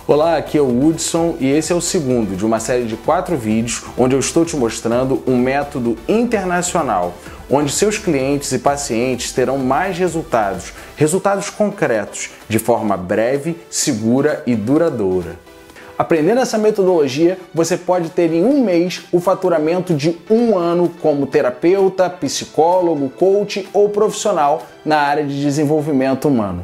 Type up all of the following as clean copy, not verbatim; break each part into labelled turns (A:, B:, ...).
A: Olá, aqui é o Hudson e esse é o segundo de uma série de 4 vídeos onde eu estou te mostrando um método internacional, onde seus clientes e pacientes terão mais resultados concretos, de forma breve, segura e duradoura. Aprendendo essa metodologia, você pode ter em um mês o faturamento de um ano como terapeuta, psicólogo, coach ou profissional na área de desenvolvimento humano.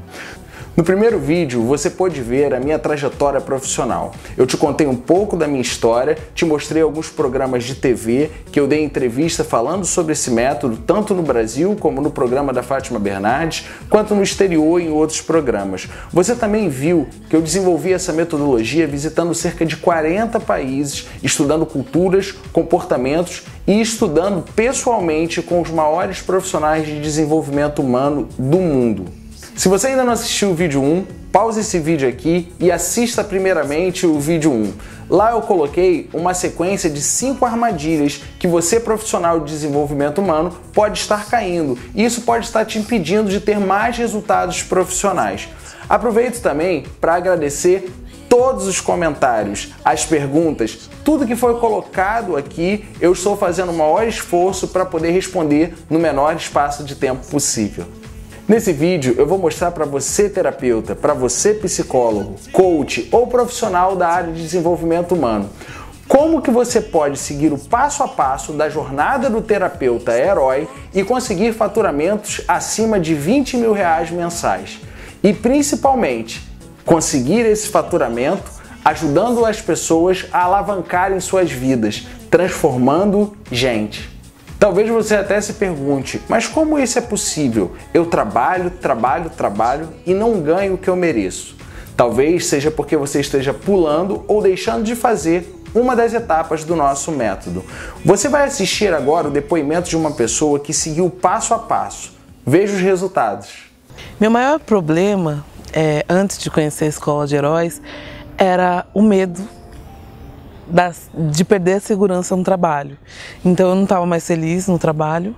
A: No primeiro vídeo, você pôde ver a minha trajetória profissional. Eu te contei um pouco da minha história, te mostrei alguns programas de TV que eu dei entrevista falando sobre esse método, tanto no Brasil como no programa da Fátima Bernardes, quanto no exterior e em outros programas. Você também viu que eu desenvolvi essa metodologia visitando cerca de 40 países, estudando culturas, comportamentos e estudando pessoalmente com os maiores profissionais de desenvolvimento humano do mundo. Se você ainda não assistiu o vídeo 1, pause esse vídeo aqui e assista primeiramente o vídeo 1. Lá eu coloquei uma sequência de 5 armadilhas que você, profissional de desenvolvimento humano, pode estar caindo. E isso pode estar te impedindo de ter mais resultados profissionais. Aproveito também para agradecer todos os comentários, as perguntas, tudo que foi colocado aqui, eu estou fazendo o maior esforço para poder responder no menor espaço de tempo possível. Nesse vídeo eu vou mostrar para você terapeuta, para você psicólogo, coach ou profissional da área de desenvolvimento humano, como que você pode seguir o passo a passo da jornada do terapeuta herói e conseguir faturamentos acima de R$20 mil mensais. E principalmente, conseguir esse faturamento ajudando as pessoas a alavancarem suas vidas, transformando gente. Talvez você até se pergunte, mas como isso é possível? Eu trabalho e não ganho o que eu mereço. Talvez seja porque você esteja pulando ou deixando de fazer uma das etapas do nosso método. Você vai assistir agora o depoimento de uma pessoa que seguiu passo a passo. Veja os resultados.
B: Meu maior problema, antes de conhecer a Escola de Heróis, era o medo de perder a segurança no trabalho. Então eu não estava mais feliz no trabalho,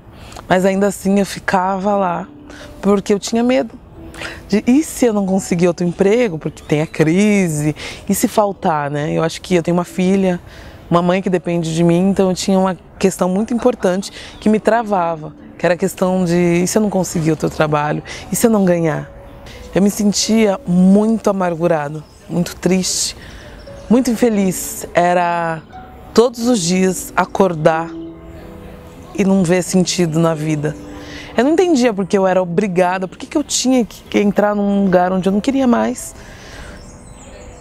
B: mas ainda assim eu ficava lá, porque eu tinha medo. E se eu não conseguir outro emprego, porque tem a crise, e se faltar, né? Eu acho que eu tenho uma filha, uma mãe que depende de mim, então eu tinha uma questão muito importante que me travava, que era a questão de, e se eu não conseguir outro trabalho? E se eu não ganhar? Eu me sentia muito amargurado, muito triste, muito infeliz. Era todos os dias acordar e não ver sentido na vida. Eu não entendia porque eu era obrigada, por que eu tinha que entrar num lugar onde eu não queria mais,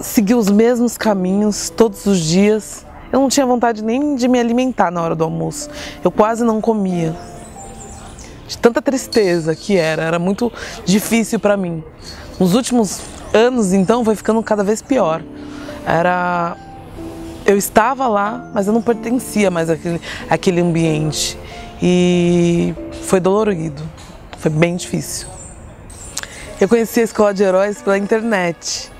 B: seguir os mesmos caminhos todos os dias. Eu não tinha vontade nem de me alimentar na hora do almoço, eu quase não comia. De tanta tristeza que era muito difícil para mim. Nos últimos anos, então, foi ficando cada vez pior. Eu estava lá, mas eu não pertencia mais àquele ambiente. E foi dolorido, foi bem difícil. Eu conheci a Escola de Heróis pela internet.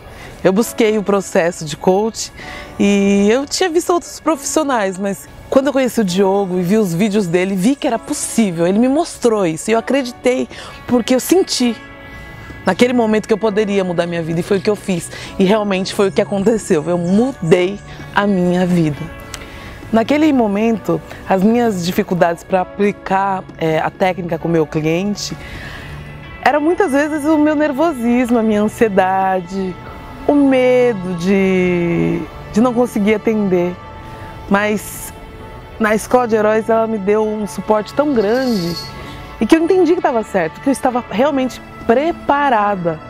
B: Eu busquei o processo de coach e eu tinha visto outros profissionais, mas quando eu conheci o Diogo e vi os vídeos dele, vi que era possível. Ele me mostrou isso e eu acreditei, porque eu senti naquele momento que eu poderia mudar minha vida, e foi o que eu fiz. E realmente foi o que aconteceu, eu mudei a minha vida. Naquele momento, as minhas dificuldades para aplicar a técnica com o meu cliente era muitas vezes o meu nervosismo, a minha ansiedade, o medo de não conseguir atender. Mas na Escola de Heróis ela me deu um suporte tão grande e que eu entendi que estava certo, que eu estava realmente preparada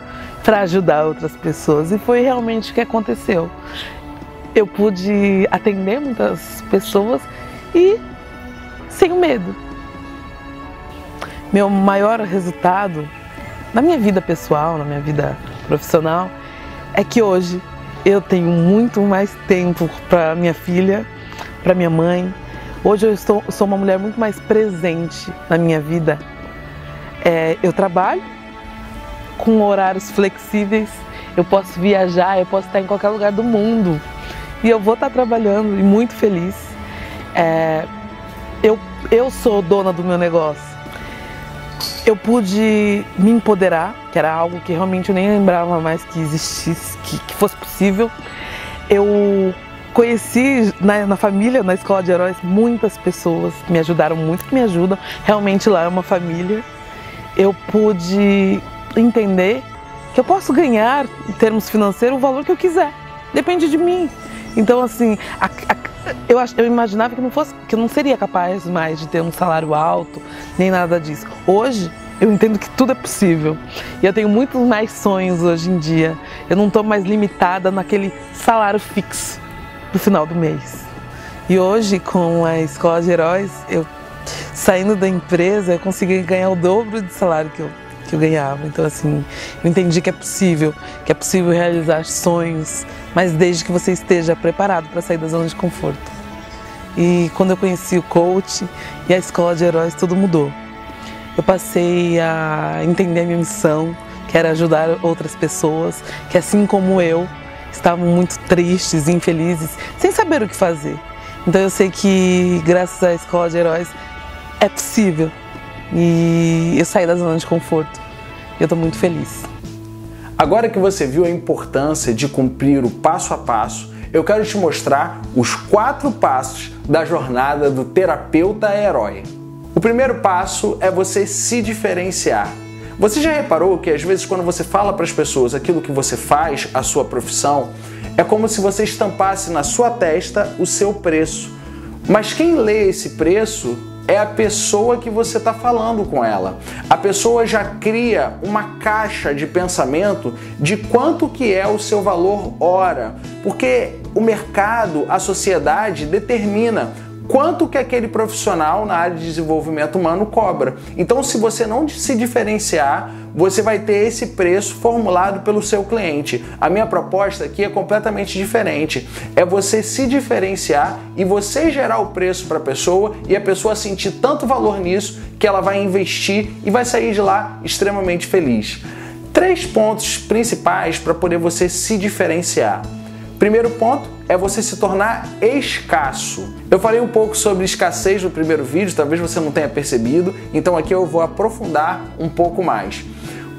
B: para ajudar outras pessoas, e foi realmente o que aconteceu. Eu pude atender muitas pessoas e sem o medo. Meu maior resultado na minha vida pessoal, na minha vida profissional, é que hoje eu tenho muito mais tempo para minha filha, para minha mãe. Hoje eu sou uma mulher muito mais presente na minha vida. Eu trabalho com horários flexíveis, eu posso viajar, eu posso estar em qualquer lugar do mundo e eu vou estar trabalhando e muito feliz. Eu sou dona do meu negócio. Eu pude me empoderar, que era algo que realmente eu nem lembrava mais que existisse, que fosse possível. Eu conheci na família, na Escola de Heróis, muitas pessoas que me ajudaram muito, que me ajudam. Realmente lá é uma família. Eu pude entender que eu posso ganhar, em termos financeiros, o valor que eu quiser. Depende de mim. Então, assim, eu imaginava que eu não seria capaz mais de ter um salário alto, nem nada disso. Hoje, eu entendo que tudo é possível. E eu tenho muitos mais sonhos hoje em dia. Eu não estou mais limitada naquele salário fixo no final do mês. E hoje, com a Escola de Heróis, eu saindo da empresa, eu consegui ganhar o dobro do salário que eu ganhava. Então, assim, eu entendi que é possível realizar sonhos, mas desde que você esteja preparado para sair da zona de conforto. E quando eu conheci o coach e a Escola de Heróis, tudo mudou. Eu passei a entender a minha missão, que era ajudar outras pessoas, que assim como eu, estavam muito tristes, infelizes, sem saber o que fazer. Então eu sei que graças à Escola de Heróis é possível. E eu saí da zona de conforto. Eu estou muito feliz.
A: Agora que você viu a importância de cumprir o passo a passo, eu quero te mostrar os 4 passos da jornada do terapeuta herói. O primeiro passo é você se diferenciar. Você já reparou que às vezes quando você fala para as pessoas aquilo que você faz, a sua profissão, é como se você estampasse na sua testa o seu preço. Mas quem lê esse preço é a pessoa que você está falando com ela. A pessoa já cria uma caixa de pensamento de quanto que é o seu valor hora, porque o mercado, a sociedade determina quanto que aquele profissional na área de desenvolvimento humano cobra. Então, se você não se diferenciar, você vai ter esse preço formulado pelo seu cliente. A minha proposta aqui é completamente diferente. É você se diferenciar e você gerar o preço para a pessoa e a pessoa sentir tanto valor nisso que ela vai investir e vai sair de lá extremamente feliz. 3 pontos principais para poder você se diferenciar. Primeiro ponto é você se tornar escasso. Eu falei um pouco sobre escassez no primeiro vídeo, talvez você não tenha percebido, então aqui eu vou aprofundar um pouco mais.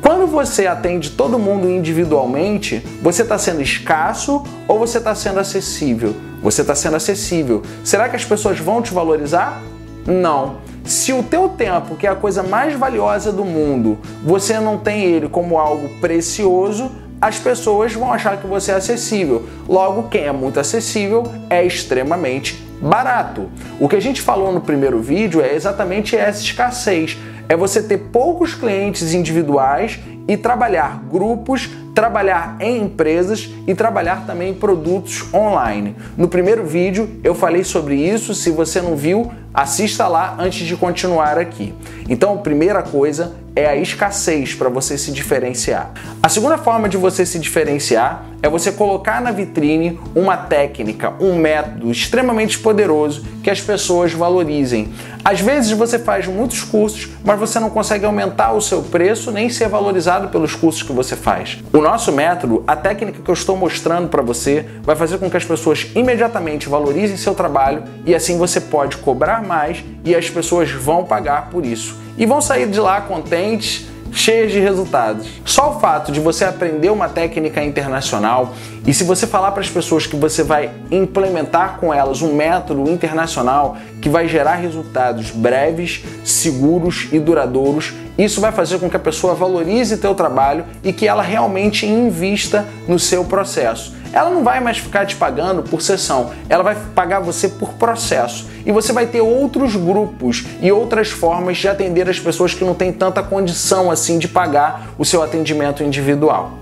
A: Quando você atende todo mundo individualmente, você está sendo escasso ou você está sendo acessível? Você está sendo acessível. Será que as pessoas vão te valorizar? Não. Se o teu tempo, que é a coisa mais valiosa do mundo, você não tem ele como algo precioso, as pessoas vão achar que você é acessível. Logo, quem é muito acessível é extremamente barato. O que a gente falou no primeiro vídeo é exatamente essa escassez. É você ter poucos clientes individuais e trabalhar grupos, trabalhar em empresas e trabalhar também em produtos online. No primeiro vídeo eu falei sobre isso, se você não viu, assista lá antes de continuar aqui. Então, a primeira coisa é a escassez para você se diferenciar. A segunda forma de você se diferenciar é você colocar na vitrine uma técnica, um método extremamente poderoso que as pessoas valorizem. Às vezes você faz muitos cursos, mas você não consegue aumentar o seu preço nem ser valorizado pelos cursos que você faz. O nosso método, a técnica que eu estou mostrando para você, vai fazer com que as pessoas imediatamente valorizem seu trabalho e assim você pode cobrar mais e as pessoas vão pagar por isso. E vão sair de lá contentes, cheias de resultados. Só o fato de você aprender uma técnica internacional e se você falar para as pessoas que você vai implementar com elas um método internacional que vai gerar resultados breves, seguros e duradouros, isso vai fazer com que a pessoa valorize teu trabalho e que ela realmente invista no seu processo. Ela não vai mais ficar te pagando por sessão, ela vai pagar você por processo. E você vai ter outros grupos e outras formas de atender as pessoas que não têm tanta condição assim de pagar o seu atendimento individual.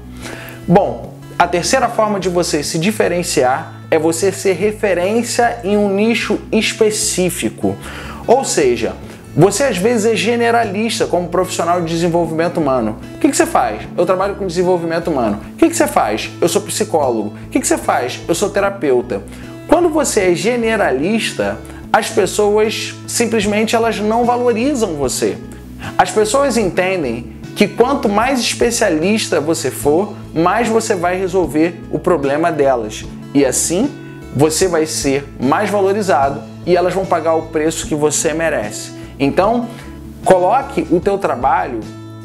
A: Bom, a terceira forma de você se diferenciar é você ser referência em um nicho específico. Ou seja, você às vezes é generalista como profissional de desenvolvimento humano. O que você faz? Eu trabalho com desenvolvimento humano. O que você faz? Eu sou psicólogo. O que você faz? Eu sou terapeuta. Quando você é generalista, as pessoas simplesmente elas não valorizam você. As pessoas entendem que quanto mais especialista você for, mais você vai resolver o problema delas. E assim, você vai ser mais valorizado e elas vão pagar o preço que você merece. Então, coloque o teu trabalho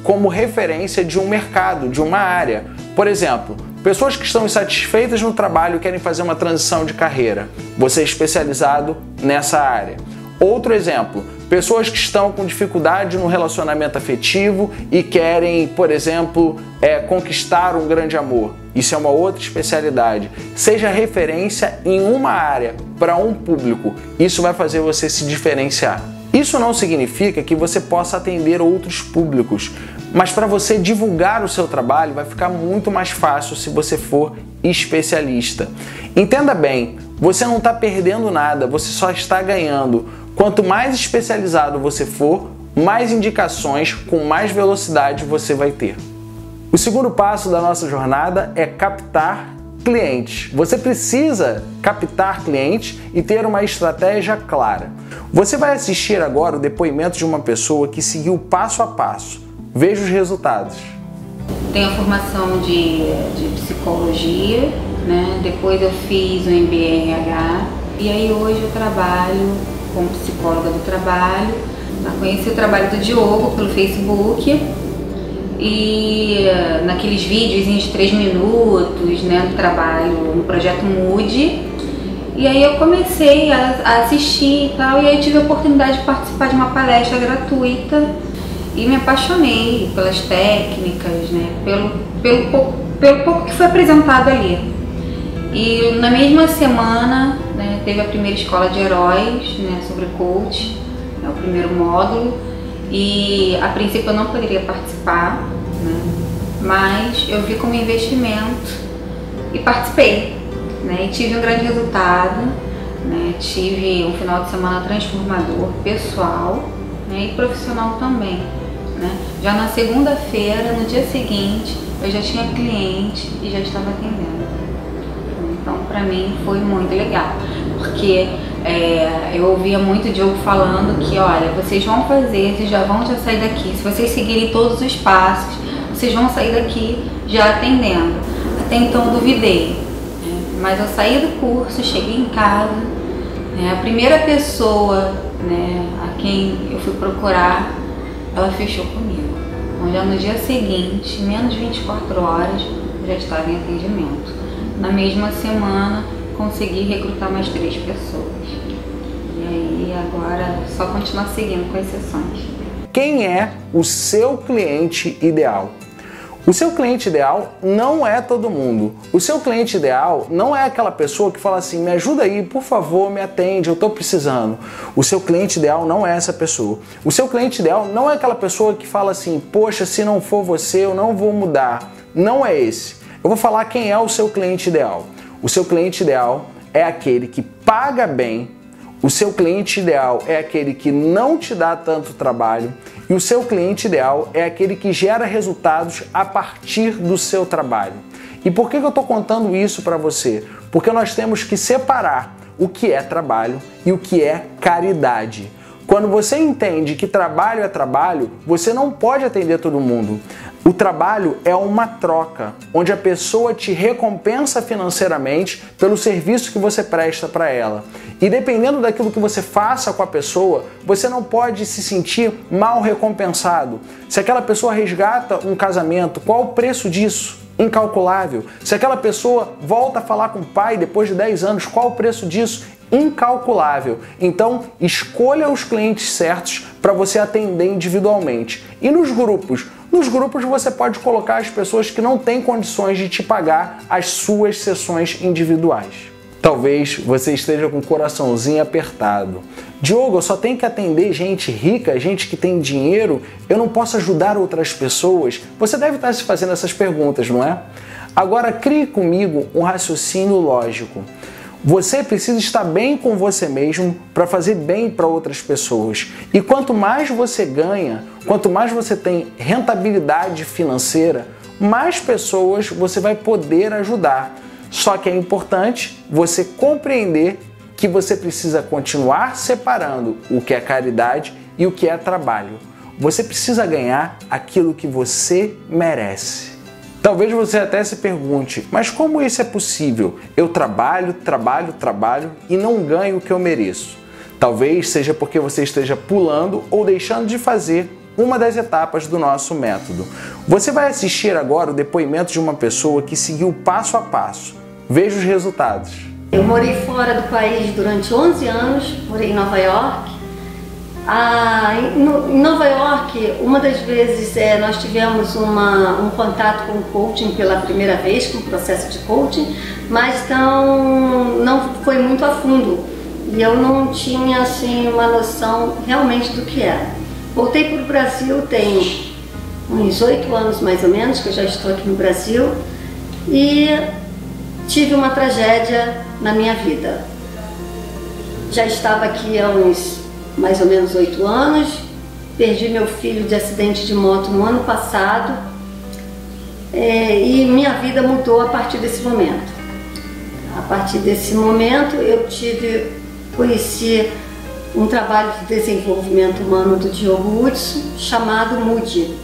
A: como referência de um mercado, de uma área. Por exemplo, pessoas que estão insatisfeitas no trabalho e querem fazer uma transição de carreira. Você é especializado nessa área. Outro exemplo, pessoas que estão com dificuldade no relacionamento afetivo e querem, por exemplo, conquistar um grande amor. Isso é uma outra especialidade. Seja referência em uma área para um público. Isso vai fazer você se diferenciar. Isso não significa que você possa atender outros públicos, mas para você divulgar o seu trabalho vai ficar muito mais fácil se você for especialista. Entenda bem, você não está perdendo nada, você só está ganhando. Quanto mais especializado você for, mais indicações com mais velocidade você vai ter. O segundo passo da nossa jornada é captar clientes. Você precisa captar clientes e ter uma estratégia clara. Você vai assistir agora o depoimento de uma pessoa que seguiu passo a passo. Veja os resultados.
C: Tenho a formação de psicologia, né? Depois eu fiz o MBA em RH e aí hoje eu trabalho como psicóloga do trabalho. Eu conheci o trabalho do Diogo pelo Facebook e naqueles vídeos de 3 minutos, né, do trabalho no projeto Mude. E aí eu comecei a assistir e tal, e aí tive a oportunidade de participar de uma palestra gratuita e me apaixonei pelas técnicas, né, pelo pouco que foi apresentado ali. E na mesma semana, né, teve a primeira escola de heróis, né, sobre coach, né, o primeiro módulo, e a princípio eu não poderia participar, né, mas eu vi como investimento e participei, né, e tive um grande resultado, né, tive um final de semana transformador, pessoal, né, e profissional também. Né. Já na segunda-feira, no dia seguinte, eu já tinha cliente e já estava atendendo. Então, para mim, foi muito legal, porque eu ouvia muito o Diogo falando que, olha, vocês vão fazer, vocês já sair daqui, se vocês seguirem todos os passos, vocês vão sair daqui já atendendo. Até então, eu duvidei, né? Mas eu saí do curso, cheguei em casa, né? A primeira pessoa, né, a quem eu fui procurar, ela fechou comigo. Então, já no dia seguinte, menos de 24 horas, eu já estava em atendimento. Na mesma semana, consegui recrutar mais 3 pessoas. E aí, agora, é só continuar seguindo com exceções.
A: Quem é o seu cliente ideal? O seu cliente ideal não é todo mundo. O seu cliente ideal não é aquela pessoa que fala assim, me ajuda aí, por favor, me atende, eu estou precisando. O seu cliente ideal não é essa pessoa. O seu cliente ideal não é aquela pessoa que fala assim, poxa, se não for você, eu não vou mudar. Não é esse. Eu vou falar quem é o seu cliente ideal. O seu cliente ideal é aquele que paga bem, o seu cliente ideal é aquele que não te dá tanto trabalho e o seu cliente ideal é aquele que gera resultados a partir do seu trabalho. E por que eu estou contando isso para você? Porque nós temos que separar o que é trabalho e o que é caridade. Quando você entende que trabalho é trabalho, você não pode atender todo mundo. O trabalho é uma troca, onde a pessoa te recompensa financeiramente pelo serviço que você presta para ela. E dependendo daquilo que você faça com a pessoa, você não pode se sentir mal recompensado. Se aquela pessoa resgata um casamento, qual o preço disso? Incalculável. Se aquela pessoa volta a falar com o pai depois de 10 anos, qual o preço disso? Incalculável. Então, escolha os clientes certos para você atender individualmente. E nos grupos? Nos grupos você pode colocar as pessoas que não têm condições de te pagar as suas sessões individuais. Talvez você esteja com o coraçãozinho apertado. Diogo, eu só tenho que atender gente rica, gente que tem dinheiro, eu não posso ajudar outras pessoas? Você deve estar se fazendo essas perguntas, não é? Agora, crie comigo um raciocínio lógico. Você precisa estar bem com você mesmo para fazer bem para outras pessoas. E quanto mais você ganha, quanto mais você tem rentabilidade financeira, mais pessoas você vai poder ajudar. Só que é importante você compreender que você precisa continuar separando o que é caridade e o que é trabalho. Você precisa ganhar aquilo que você merece. Talvez você até se pergunte, mas como isso é possível? Eu trabalho e não ganho o que eu mereço. Talvez seja porque você esteja pulando ou deixando de fazer uma das etapas do nosso método. Você vai assistir agora o depoimento de uma pessoa que seguiu passo a passo. Veja os resultados.
D: Eu morei fora do país durante 11 anos, morei em Nova York. Em Nova York, uma das vezes nós tivemos um contato com o coaching pela primeira vez, com o processo de coaching, mas não foi muito a fundo e eu não tinha assim, uma noção realmente do que era. Voltei para o Brasil tem uns 8 anos mais ou menos, que eu já estou aqui no Brasil, e tive uma tragédia na minha vida. Já estava aqui há uns mais ou menos 8 anos, perdi meu filho de acidente de moto no ano passado e minha vida mudou a partir desse momento. A partir desse momento eu conheci um trabalho de desenvolvimento humano do Diogo Hudson chamado MUD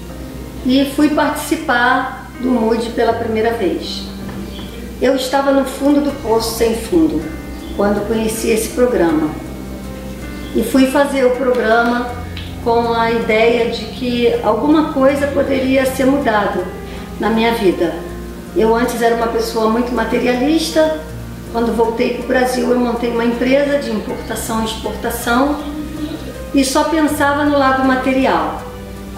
D: e fui participar do MUD pela primeira vez. Eu estava no fundo do poço sem fundo quando conheci esse programa. E fui fazer o programa com a ideia de que alguma coisa poderia ser mudado na minha vida. Eu antes era uma pessoa muito materialista. Quando voltei para o Brasil, eu montei uma empresa de importação e exportação e só pensava no lado material.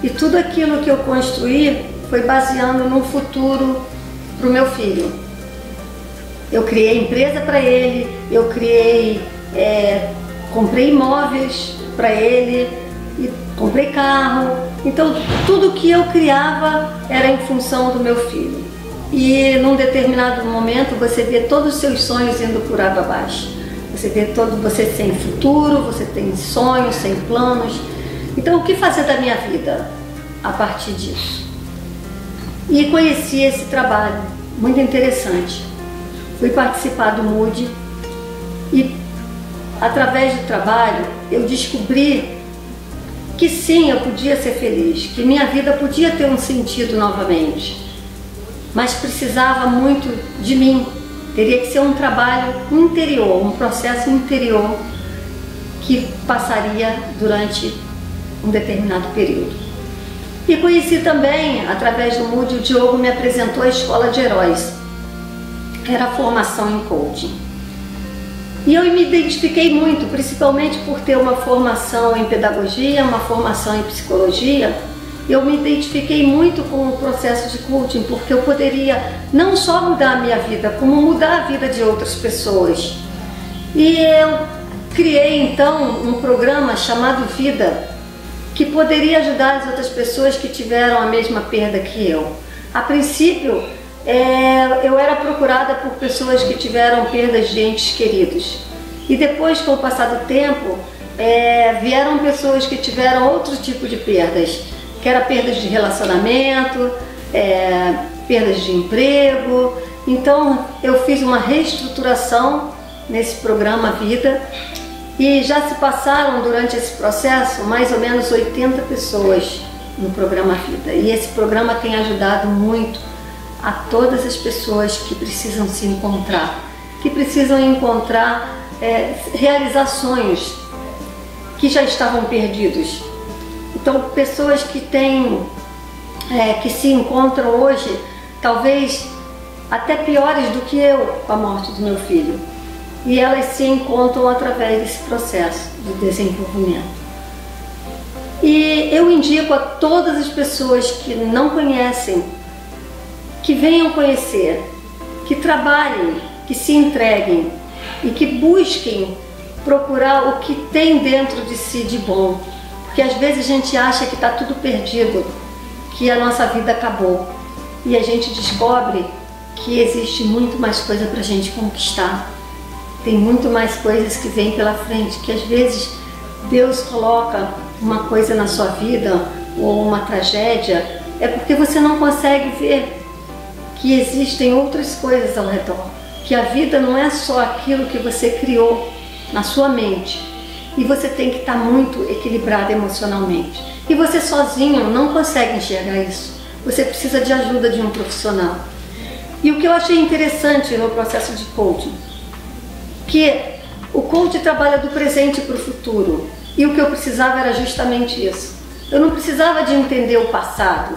D: E tudo aquilo que eu construí foi baseando num futuro para o meu filho. Eu criei empresa para ele, eu comprei imóveis para ele, e comprei carro. Então tudo que eu criava era em função do meu filho. E num determinado momento você vê todos os seus sonhos indo por água abaixo. Você sem futuro, você tem sonhos, sem planos. Então o que fazer da minha vida a partir disso? E conheci esse trabalho, muito interessante. Fui participar do MUD e através do trabalho eu descobri que sim, eu podia ser feliz, que minha vida podia ter um sentido novamente, mas precisava muito de mim. Teria que ser um trabalho interior, um processo interior que passaria durante um determinado período. E conheci também, através do MUD, o Diogo me apresentou a Escola de Heróis, que era a formação em coaching. E eu me identifiquei muito, principalmente por ter uma formação em pedagogia, uma formação em psicologia. Eu me identifiquei muito com o processo de coaching, porque eu poderia não só mudar a minha vida, como mudar a vida de outras pessoas. E eu criei então um programa chamado Vida, que poderia ajudar as outras pessoas que tiveram a mesma perda que eu. A princípio, eu era procurada por pessoas que tiveram perdas de entes queridos. E depois, com o passar do tempo, vieram pessoas que tiveram outro tipo de perdas, que eram perdas de relacionamento, perdas de emprego. Então, eu fiz uma reestruturação nesse programa Vida e já se passaram durante esse processo mais ou menos 80 pessoas no programa Vida. E esse programa tem ajudado muito a todas as pessoas que precisam se encontrar, que precisam realizar sonhos que já estavam perdidos. Então, pessoas que se encontram hoje, talvez até piores do que eu com a morte do meu filho. E elas se encontram através desse processo de desenvolvimento. E eu indico a todas as pessoas que não conhecem, que venham conhecer, que trabalhem, que se entreguem e que busquem procurar o que tem dentro de si de bom. Porque às vezes a gente acha que está tudo perdido, que a nossa vida acabou. E a gente descobre que existe muito mais coisa para a gente conquistar. Tem muito mais coisas que vêm pela frente, que às vezes Deus coloca uma coisa na sua vida ou uma tragédia, é porque você não consegue ver que existem outras coisas ao redor, que a vida não é só aquilo que você criou na sua mente, e você tem que estar muito equilibrado emocionalmente. E você sozinho não consegue enxergar isso, você precisa de ajuda de um profissional. E o que eu achei interessante no processo de coaching, que o coach trabalha do presente para o futuro, e o que eu precisava era justamente isso. Eu não precisava de entender o passado.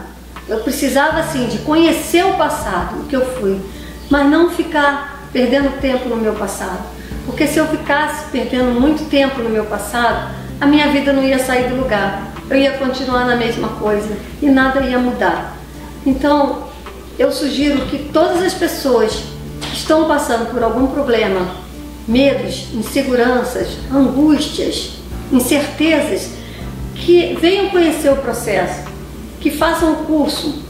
D: Eu precisava, sim, de conhecer o passado, o que eu fui, mas não ficar perdendo tempo no meu passado. Porque se eu ficasse perdendo muito tempo no meu passado, a minha vida não ia sair do lugar. Eu ia continuar na mesma coisa e nada ia mudar. Então, eu sugiro que todas as pessoas que estão passando por algum problema, medos, inseguranças, angústias, incertezas, que venham conhecer o processo, que façam o curso,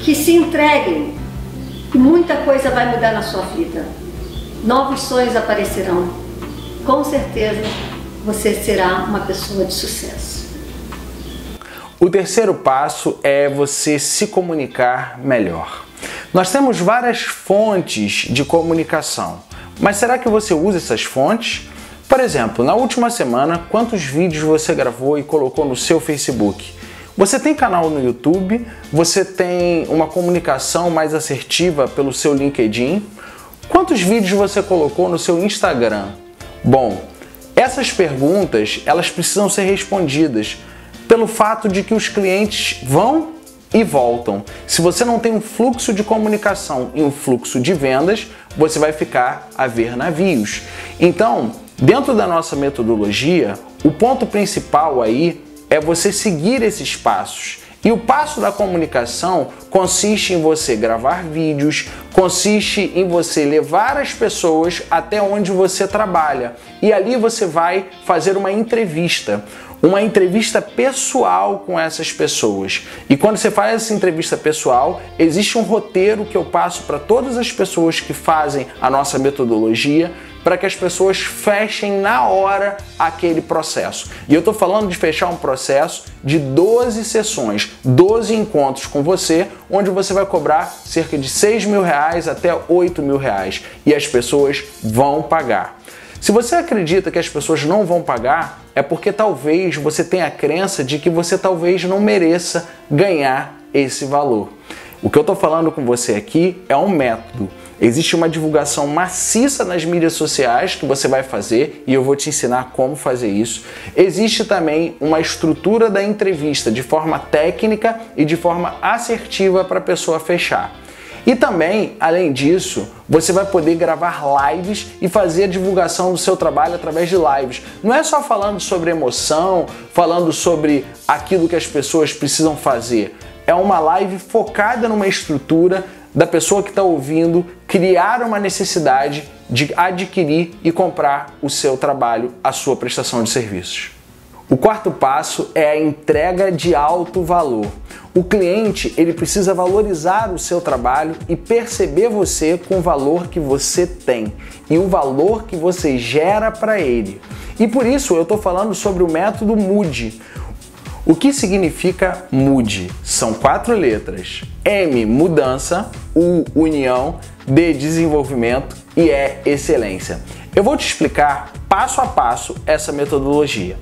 D: que se entreguem, e muita coisa vai mudar na sua vida. Novos sonhos aparecerão. Com certeza você será uma pessoa de sucesso.
A: O terceiro passo é você se comunicar melhor. Nós temos várias fontes de comunicação, mas será que você usa essas fontes? Por exemplo, na última semana, quantos vídeos você gravou e colocou no seu Facebook? Você tem canal no YouTube? Você tem uma comunicação mais assertiva pelo seu LinkedIn? Quantos vídeos você colocou no seu Instagram? Bom, essas perguntas, elas precisam ser respondidas pelo fato de que os clientes vão e voltam. Se você não tem um fluxo de comunicação e um fluxo de vendas, você vai ficar a ver navios. Então, dentro da nossa metodologia, o ponto principal aí é você seguir esses passos. E o passo da comunicação consiste em você gravar vídeos, consiste em você levar as pessoas até onde você trabalha. E ali você vai fazer uma entrevista pessoal com essas pessoas. E quando você faz essa entrevista pessoal, existe um roteiro que eu passo para todas as pessoas que fazem a nossa metodologia, para que as pessoas fechem na hora aquele processo. E eu estou falando de fechar um processo de 12 sessões, 12 encontros com você, onde você vai cobrar cerca de R$6.000 até R$8.000 e as pessoas vão pagar. Se você acredita que as pessoas não vão pagar, é porque talvez você tenha a crença de que você talvez não mereça ganhar esse valor. O que eu estou falando com você aqui é um método. Existe uma divulgação maciça nas mídias sociais que você vai fazer e eu vou te ensinar como fazer isso. Existe também uma estrutura da entrevista de forma técnica e de forma assertiva para a pessoa fechar. E também, além disso, você vai poder gravar lives e fazer a divulgação do seu trabalho através de lives. Não é só falando sobre emoção, falando sobre aquilo que as pessoas precisam fazer. É uma live focada numa estrutura da pessoa que está ouvindo criar uma necessidade de adquirir e comprar o seu trabalho, a sua prestação de serviços. O quarto passo é a entrega de alto valor. O cliente, ele precisa valorizar o seu trabalho e perceber você com o valor que você tem e o valor que você gera para ele. E por isso eu estou falando sobre o método MUDE. O que significa MUDE? São 4 letras. M, mudança, U, união, D, desenvolvimento e E, excelência. Eu vou te explicar passo a passo essa metodologia.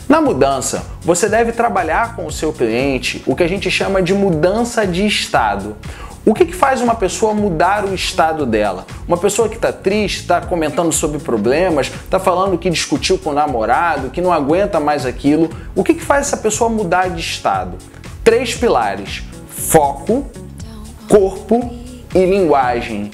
A: Na mudança, você deve trabalhar com o seu cliente o que a gente chama de mudança de estado. O que faz uma pessoa mudar o estado dela? Uma pessoa que está triste, está comentando sobre problemas, está falando que discutiu com o namorado, que não aguenta mais aquilo. O que faz essa pessoa mudar de estado? 3 pilares: foco, corpo e linguagem.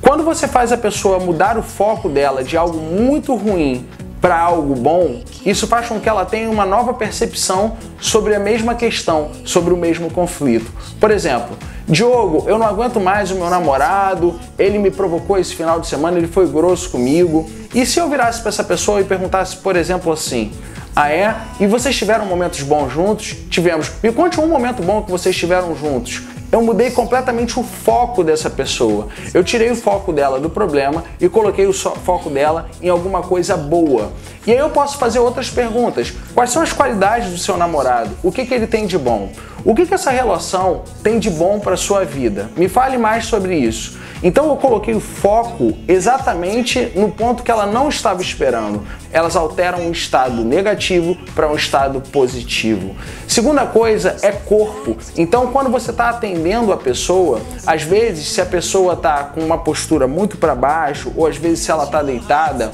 A: Quando você faz a pessoa mudar o foco dela de algo muito ruim para algo bom, isso faz com que ela tenha uma nova percepção sobre a mesma questão, sobre o mesmo conflito. Por exemplo, Diogo, eu não aguento mais o meu namorado, ele me provocou esse final de semana, ele foi grosso comigo. E se eu virasse para essa pessoa e perguntasse, por exemplo, assim: ah é? E vocês tiveram momentos bons juntos? Tivemos. Me conte um momento bom que vocês tiveram juntos. Eu mudei completamente o foco dessa pessoa. Eu tirei o foco dela do problema e coloquei o foco dela em alguma coisa boa. E aí eu posso fazer outras perguntas. Quais são as qualidades do seu namorado? O que ele tem de bom? O que essa relação tem de bom para a sua vida? Me fale mais sobre isso. Então eu coloquei o foco exatamente no ponto que ela não estava esperando. Elas alteram um estado negativo para um estado positivo. Segunda coisa é corpo. Então quando você está atendendo a pessoa, às vezes se a pessoa está com uma postura muito para baixo ou às vezes se ela está deitada,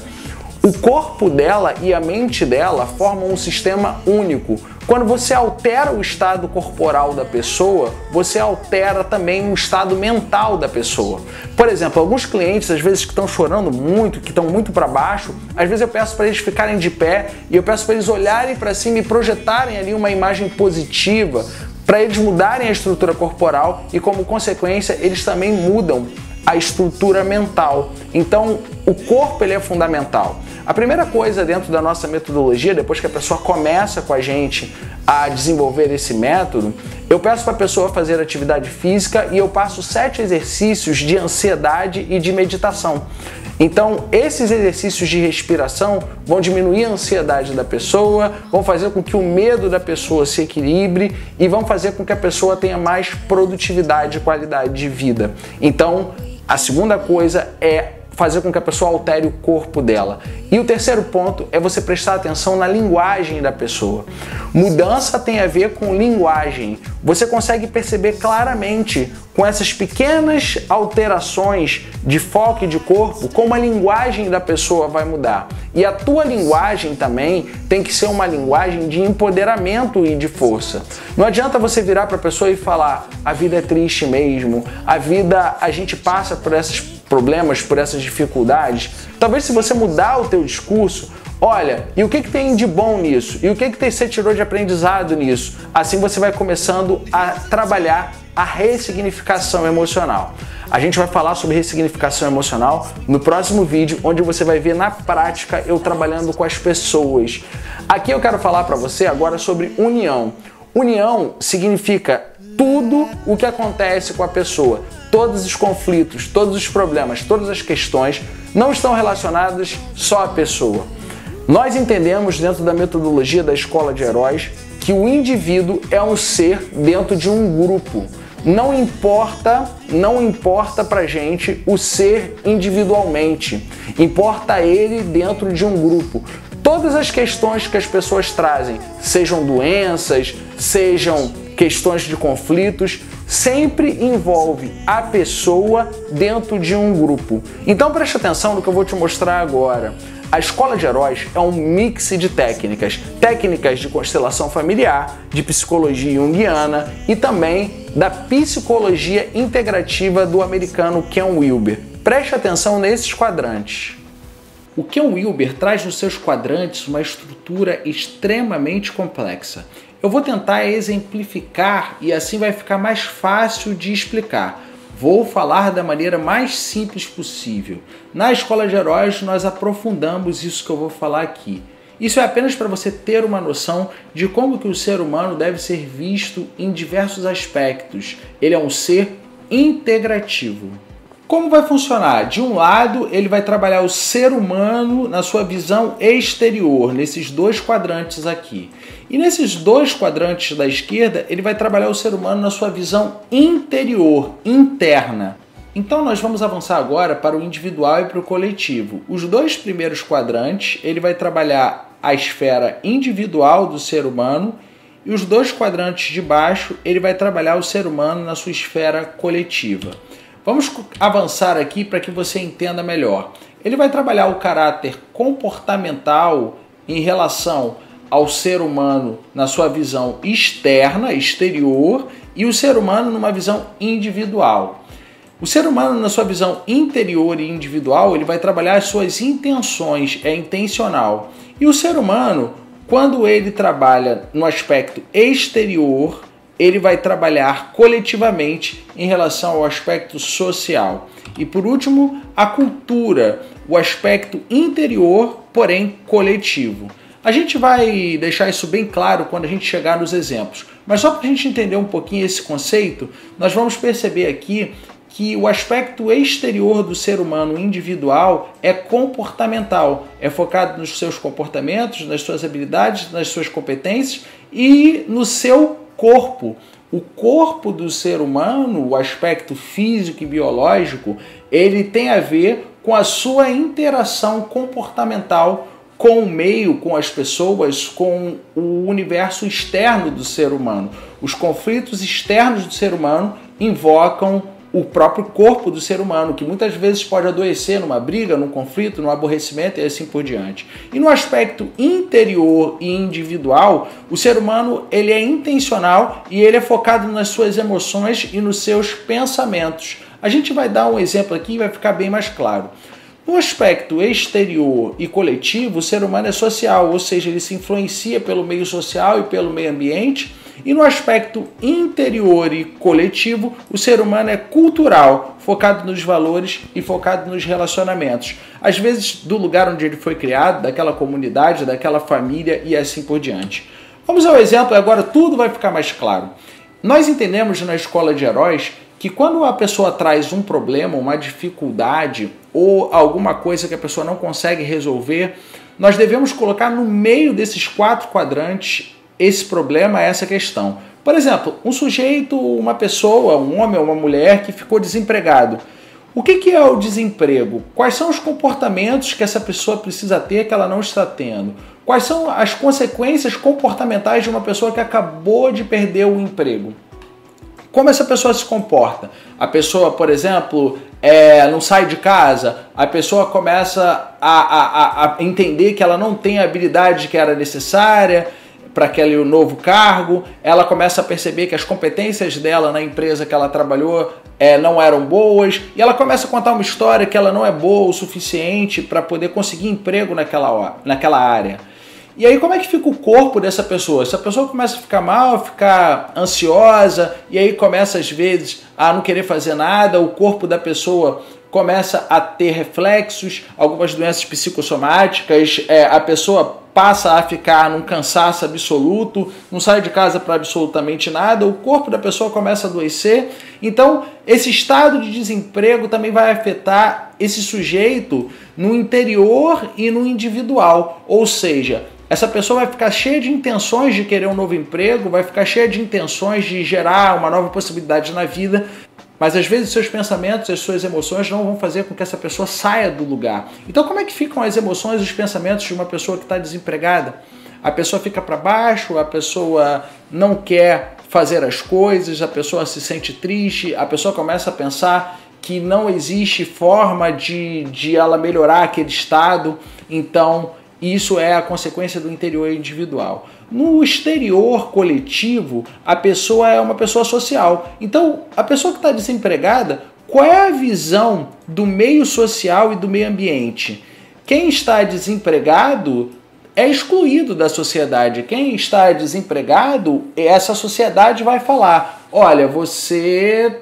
A: o corpo dela e a mente dela formam um sistema único, Quando você altera o estado corporal da pessoa, você altera também o estado mental da pessoa. Por exemplo, alguns clientes, às vezes, que estão chorando muito, que estão muito para baixo, às vezes eu peço para eles ficarem de pé e eu peço para eles olharem para cima e projetarem ali uma imagem positiva, para eles mudarem a estrutura corporal e, como consequência, eles também mudam a estrutura mental. Então, o corpo ele é fundamental. A primeira coisa dentro da nossa metodologia, depois que a pessoa começa com a gente a desenvolver esse método, eu peço para a pessoa fazer atividade física e eu passo 7 exercícios de ansiedade e de meditação. Então, esses exercícios de respiração vão diminuir a ansiedade da pessoa, vão fazer com que o medo da pessoa se equilibre e vão fazer com que a pessoa tenha mais produtividade e qualidade de vida. Então, a segunda coisa é fazer com que a pessoa altere o corpo dela. E o terceiro ponto é você prestar atenção na linguagem da pessoa. Mudança tem a ver com linguagem. Você consegue perceber claramente com essas pequenas alterações de foco e de corpo como a linguagem da pessoa vai mudar. E a tua linguagem também tem que ser uma linguagem de empoderamento e de força. Não adianta você virar para a pessoa e falar: a vida é triste mesmo, a gente passa por esses problemas, por essas dificuldades. Talvez, se você mudar o teu discurso, olha, e o que tem de bom nisso? E o que você tirou de aprendizado nisso? Assim você vai começando a trabalhar a ressignificação emocional. A gente vai falar sobre ressignificação emocional no próximo vídeo, onde você vai ver na prática eu trabalhando com as pessoas. Aqui eu quero falar para você agora sobre união. União significa tudo o que acontece com a pessoa. Todos os conflitos, todos os problemas, todas as questões não estão relacionadas só à pessoa. Nós entendemos dentro da metodologia da Escola de Heróis que o indivíduo é um ser dentro de um grupo. Não importa pra gente o ser individualmente, importa ele dentro de um grupo. Todas as questões que as pessoas trazem, sejam doenças, sejam questões de conflitos, sempre envolve a pessoa dentro de um grupo. Então preste atenção no que eu vou te mostrar agora. A Escola de Heróis é um mix de técnicas de constelação familiar, de psicologia junguiana e também da psicologia integrativa do americano Ken Wilber. Preste atenção nesses quadrantes. O Ken Wilber traz nos seus quadrantes uma estrutura extremamente complexa. Eu vou tentar exemplificar e assim vai ficar mais fácil de explicar. Vou falar da maneira mais simples possível. Na Escola de Heróis nós aprofundamos isso que eu vou falar aqui. Isso é apenas para você ter uma noção de como que o ser humano deve ser visto em diversos aspectos. Ele é um ser integrativo. Como vai funcionar? De um lado, ele vai trabalhar o ser humano na sua visão exterior, nesses 2 quadrantes aqui. E nesses 2 quadrantes da esquerda, ele vai trabalhar o ser humano na sua visão interior, interna. Então nós vamos avançar agora para o individual e para o coletivo. Os 2 primeiros quadrantes, ele vai trabalhar a esfera individual do ser humano e os 2 quadrantes de baixo, ele vai trabalhar o ser humano na sua esfera coletiva. Vamos avançar aqui para que você entenda melhor. Ele vai trabalhar o caráter comportamental em relação ao ser humano na sua visão externa, exterior, e o ser humano numa visão individual. O ser humano na sua visão interior e individual, ele vai trabalhar as suas intenções, é intencional. E o ser humano, quando ele trabalha no aspecto exterior, ele vai trabalhar coletivamente em relação ao aspecto social. E por último, a cultura, o aspecto interior, porém coletivo. A gente vai deixar isso bem claro quando a gente chegar nos exemplos. Mas só para a gente entender um pouquinho esse conceito, nós vamos perceber aqui que o aspecto exterior do ser humano individual é comportamental, é focado nos seus comportamentos, nas suas habilidades, nas suas competências e no seu corpo. O corpo do ser humano, o aspecto físico e biológico, ele tem a ver com a sua interação comportamental com o meio, com as pessoas, com o universo externo do ser humano. Os conflitos externos do ser humano invocam o próprio corpo do ser humano, que muitas vezes pode adoecer numa briga, num conflito, num aborrecimento e assim por diante. E no aspecto interior e individual, o ser humano ele é intencional e ele é focado nas suas emoções e nos seus pensamentos. A gente vai dar um exemplo aqui e vai ficar bem mais claro. No aspecto exterior e coletivo, o ser humano é social, ou seja, ele se influencia pelo meio social e pelo meio ambiente. E no aspecto interior e coletivo, o ser humano é cultural, focado nos valores e focado nos relacionamentos. Às vezes do lugar onde ele foi criado, daquela comunidade, daquela família e assim por diante. Vamos ao exemplo e agora tudo vai ficar mais claro. Nós entendemos na Escola de Heróis que quando a pessoa traz um problema, uma dificuldade ou alguma coisa que a pessoa não consegue resolver, nós devemos colocar no meio desses 4 quadrantes esse problema, essa questão. Por exemplo, um sujeito, uma pessoa, um homem ou uma mulher que ficou desempregado. O que é o desemprego? Quais são os comportamentos que essa pessoa precisa ter que ela não está tendo? Quais são as consequências comportamentais de uma pessoa que acabou de perder o emprego? Como essa pessoa se comporta? A pessoa, por exemplo, não sai de casa, a pessoa começa a entender que ela não tem a habilidade que era necessária para aquele novo cargo, ela começa a perceber que as competências dela na empresa que ela trabalhou não eram boas, e ela começa a contar uma história que ela não é boa o suficiente para poder conseguir emprego naquela área. E aí como é que fica o corpo dessa pessoa? Essa pessoa começa a ficar mal, a ficar ansiosa, e aí começa às vezes a não querer fazer nada, o corpo da pessoa começa a ter reflexos, algumas doenças psicossomáticas, a pessoa passa a ficar num cansaço absoluto, não sai de casa para absolutamente nada, o corpo da pessoa começa a adoecer. Então, esse estado de desemprego também vai afetar esse sujeito no interior e no individual, ou seja, essa pessoa vai ficar cheia de intenções de querer um novo emprego, vai ficar cheia de intenções de gerar uma nova possibilidade na vida, mas às vezes seus pensamentos, as suas emoções não vão fazer com que essa pessoa saia do lugar. Então como é que ficam as emoções e os pensamentos de uma pessoa que está desempregada? A pessoa fica para baixo, a pessoa não quer fazer as coisas, a pessoa se sente triste, a pessoa começa a pensar que não existe forma de ela melhorar aquele estado, então isso é a consequência do interior individual. No exterior coletivo, a pessoa é uma pessoa social. Então, a pessoa que está desempregada, qual é a visão do meio social e do meio ambiente? Quem está desempregado é excluído da sociedade. Quem está desempregado, essa sociedade vai falar: olha, você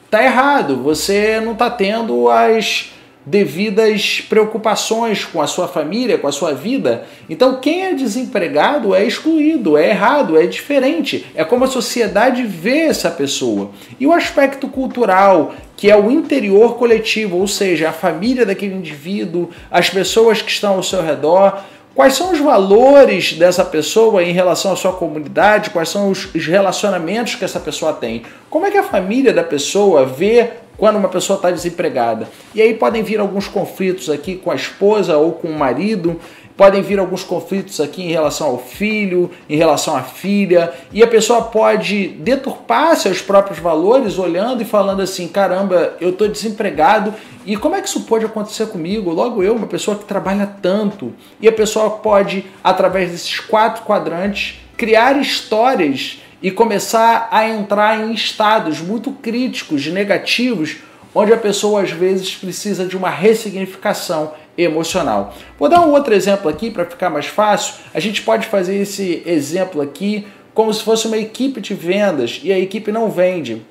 A: está errado, você não está tendo as devidas preocupações com a sua família, com a sua vida. Então quem é desempregado é excluído, é errado, é diferente. É como a sociedade vê essa pessoa. E o aspecto cultural, que é o interior coletivo, ou seja, a família daquele indivíduo, as pessoas que estão ao seu redor. Quais são os valores dessa pessoa em relação à sua comunidade? Quais são os relacionamentos que essa pessoa tem? Como é que a família da pessoa vê quando uma pessoa está desempregada? E aí podem vir alguns conflitos aqui com a esposa ou com o marido, podem vir alguns conflitos aqui em relação ao filho, em relação à filha, e a pessoa pode deturpar seus próprios valores olhando e falando assim: caramba, eu estou desempregado, e como é que isso pode acontecer comigo? Logo eu, uma pessoa que trabalha tanto. E a pessoa pode, através desses 4 quadrantes, criar histórias e começar a entrar em estados muito críticos, negativos, onde a pessoa às vezes precisa de uma ressignificação emocional. Vou dar um outro exemplo aqui para ficar mais fácil. A gente pode fazer esse exemplo aqui como se fosse uma equipe de vendas e a equipe não vende.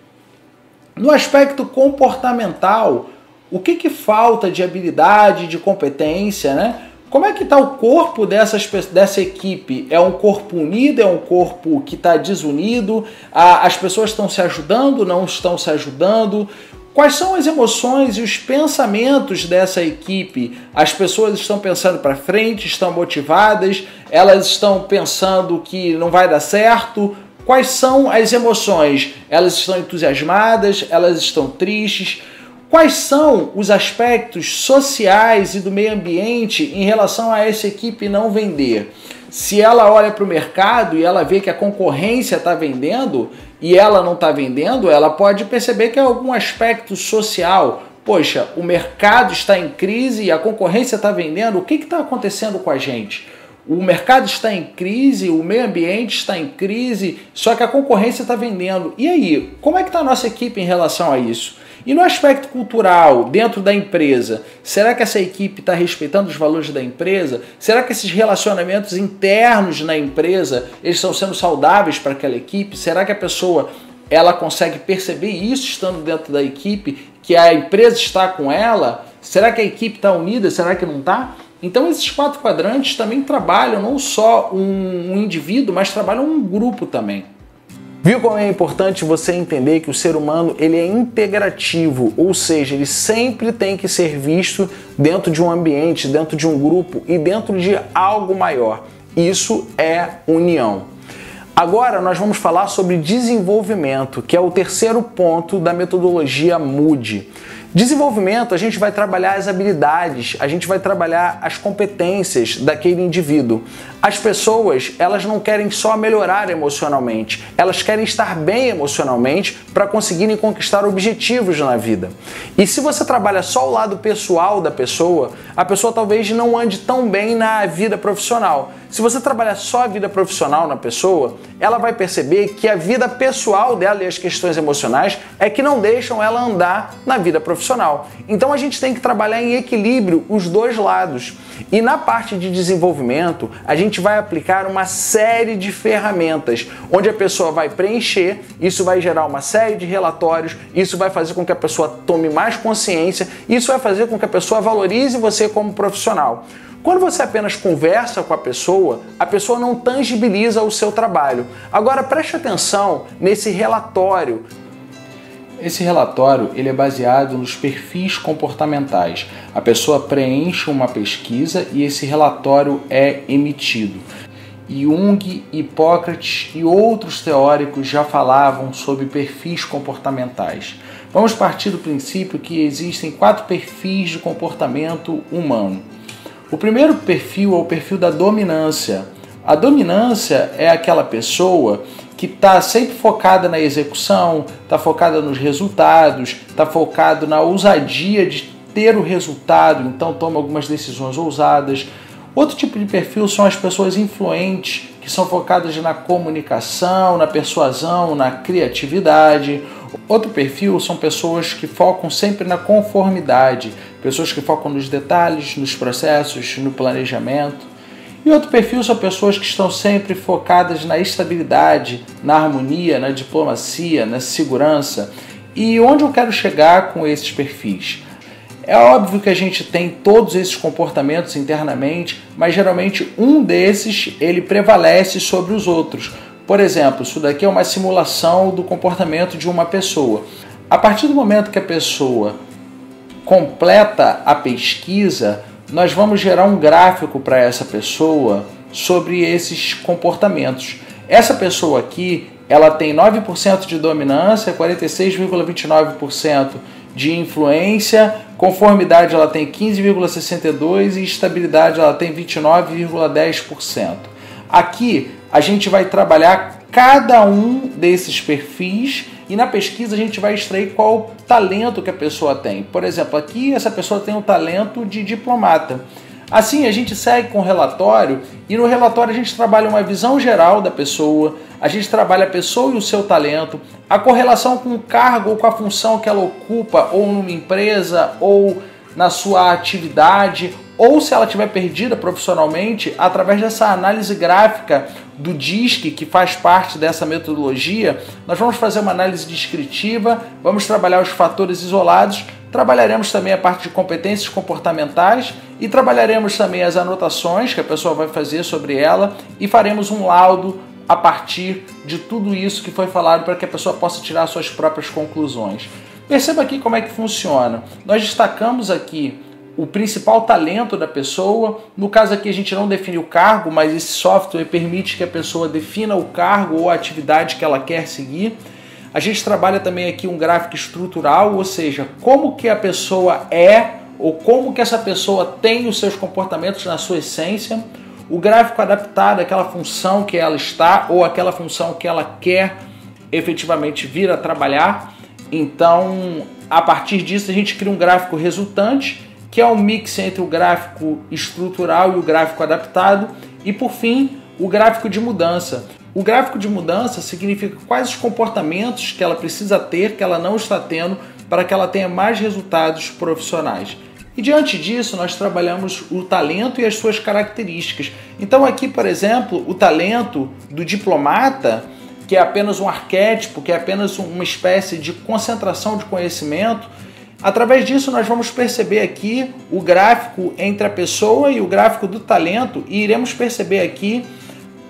A: No aspecto comportamental, o que falta de habilidade, de competência, né? Como é que está o corpo dessa equipe? É um corpo unido? É um corpo que está desunido? As pessoas estão se ajudando? Não estão se ajudando? Quais são as emoções e os pensamentos dessa equipe? As pessoas estão pensando para frente, estão motivadas, elas estão pensando que não vai dar certo. Quais são as emoções? Elas estão entusiasmadas, elas estão tristes. Quais são os aspectos sociais e do meio ambiente em relação a essa equipe não vender? Se ela olha para o mercado e ela vê que a concorrência está vendendo, e ela não está vendendo, ela pode perceber que é algum aspecto social. Poxa, o mercado está em crise e a concorrência está vendendo, o que está acontecendo com a gente? O mercado está em crise, o meio ambiente está em crise, só que a concorrência está vendendo. E aí, como é que está a nossa equipe em relação a isso? E no aspecto cultural, dentro da empresa, será que essa equipe está respeitando os valores da empresa? Será que esses relacionamentos internos na empresa, eles estão sendo saudáveis para aquela equipe? Será que a pessoa ela consegue perceber isso estando dentro da equipe, que a empresa está com ela? Será que a equipe está unida? Será que não está? Então esses 4 quadrantes também trabalham não só um indivíduo, mas trabalham um grupo também. Viu como é importante você entender que o ser humano ele é integrativo, ou seja, ele sempre tem que ser visto dentro de um ambiente, dentro de um grupo e dentro de algo maior. Isso é união. Agora nós vamos falar sobre desenvolvimento, que é o terceiro ponto da metodologia MUD. Desenvolvimento, a gente vai trabalhar as habilidades, a gente vai trabalhar as competências daquele indivíduo. As pessoas, elas não querem só melhorar emocionalmente, elas querem estar bem emocionalmente para conseguirem conquistar objetivos na vida. E se você trabalha só o lado pessoal da pessoa, a pessoa talvez não ande tão bem na vida profissional. Se você trabalhar só a vida profissional na pessoa, ela vai perceber que a vida pessoal dela e as questões emocionais é que não deixam ela andar na vida profissional. Então a gente tem que trabalhar em equilíbrio os dois lados. E na parte de desenvolvimento, a gente vai aplicar uma série de ferramentas, onde a pessoa vai preencher, isso vai gerar uma série de relatórios, isso vai fazer com que a pessoa tome mais consciência, isso vai fazer com que a pessoa valorize você como profissional. Quando você apenas conversa com a pessoa não tangibiliza o seu trabalho. Agora preste atenção nesse relatório. Esse relatório ele é baseado nos perfis comportamentais. A pessoa preenche uma pesquisa e esse relatório é emitido. Jung, Hipócrates e outros teóricos já falavam sobre perfis comportamentais. Vamos partir do princípio que existem 4 perfis de comportamento humano. O primeiro perfil é o perfil da dominância. A dominância é aquela pessoa que está sempre focada na execução, está focada nos resultados, está focado na ousadia de ter o resultado, então toma algumas decisões ousadas. Outro tipo de perfil são as pessoas influentes, que são focadas na comunicação, na persuasão, na criatividade. Outro perfil são pessoas que focam sempre na conformidade, pessoas que focam nos detalhes, nos processos, no planejamento. E outro perfil são pessoas que estão sempre focadas na estabilidade, na harmonia, na diplomacia, na segurança. E onde eu quero chegar com esses perfis? É óbvio que a gente tem todos esses comportamentos internamente, mas geralmente um desses ele prevalece sobre os outros. Por exemplo, isso daqui é uma simulação do comportamento de uma pessoa. A partir do momento que a pessoa completa a pesquisa, nós vamos gerar um gráfico para essa pessoa sobre esses comportamentos. Essa pessoa aqui, ela tem 9% de dominância, 46,29% de influência, conformidade ela tem 15,62% e estabilidade ela tem 29,10%. Aqui a gente vai trabalhar cada um desses perfis e na pesquisa a gente vai extrair qual o talento que a pessoa tem. Por exemplo, aqui essa pessoa tem o talento de diplomata. Assim, a gente segue com o relatório e no relatório a gente trabalha uma visão geral da pessoa, a gente trabalha a pessoa e o seu talento, a correlação com o cargo ou com a função que ela ocupa ou numa empresa ou na sua atividade, ou se ela estiver perdida profissionalmente, através dessa análise gráfica do DISC, que faz parte dessa metodologia, nós vamos fazer uma análise descritiva, vamos trabalhar os fatores isolados, trabalharemos também a parte de competências comportamentais e trabalharemos também as anotações que a pessoa vai fazer sobre ela e faremos um laudo a partir de tudo isso que foi falado para que a pessoa possa tirar suas próprias conclusões. Perceba aqui como é que funciona. Nós destacamos aqui o principal talento da pessoa. No caso aqui a gente não define o cargo, mas esse software permite que a pessoa defina o cargo ou a atividade que ela quer seguir. A gente trabalha também aqui um gráfico estrutural, ou seja, como que a pessoa é ou como que essa pessoa tem os seus comportamentos na sua essência. O gráfico adaptado àquela função que ela está ou àquela função que ela quer efetivamente vir a trabalhar. Então, a partir disso, a gente cria um gráfico resultante, que é um mix entre o gráfico estrutural e o gráfico adaptado. E, por fim, o gráfico de mudança. O gráfico de mudança significa quais os comportamentos que ela precisa ter, que ela não está tendo, para que ela tenha mais resultados profissionais. E diante disso, nós trabalhamos o talento e as suas características. Então aqui, por exemplo, o talento do diplomata, que é apenas um arquétipo, que é apenas uma espécie de concentração de conhecimento, através disso nós vamos perceber aqui o gráfico entre a pessoa e o gráfico do talento e iremos perceber aqui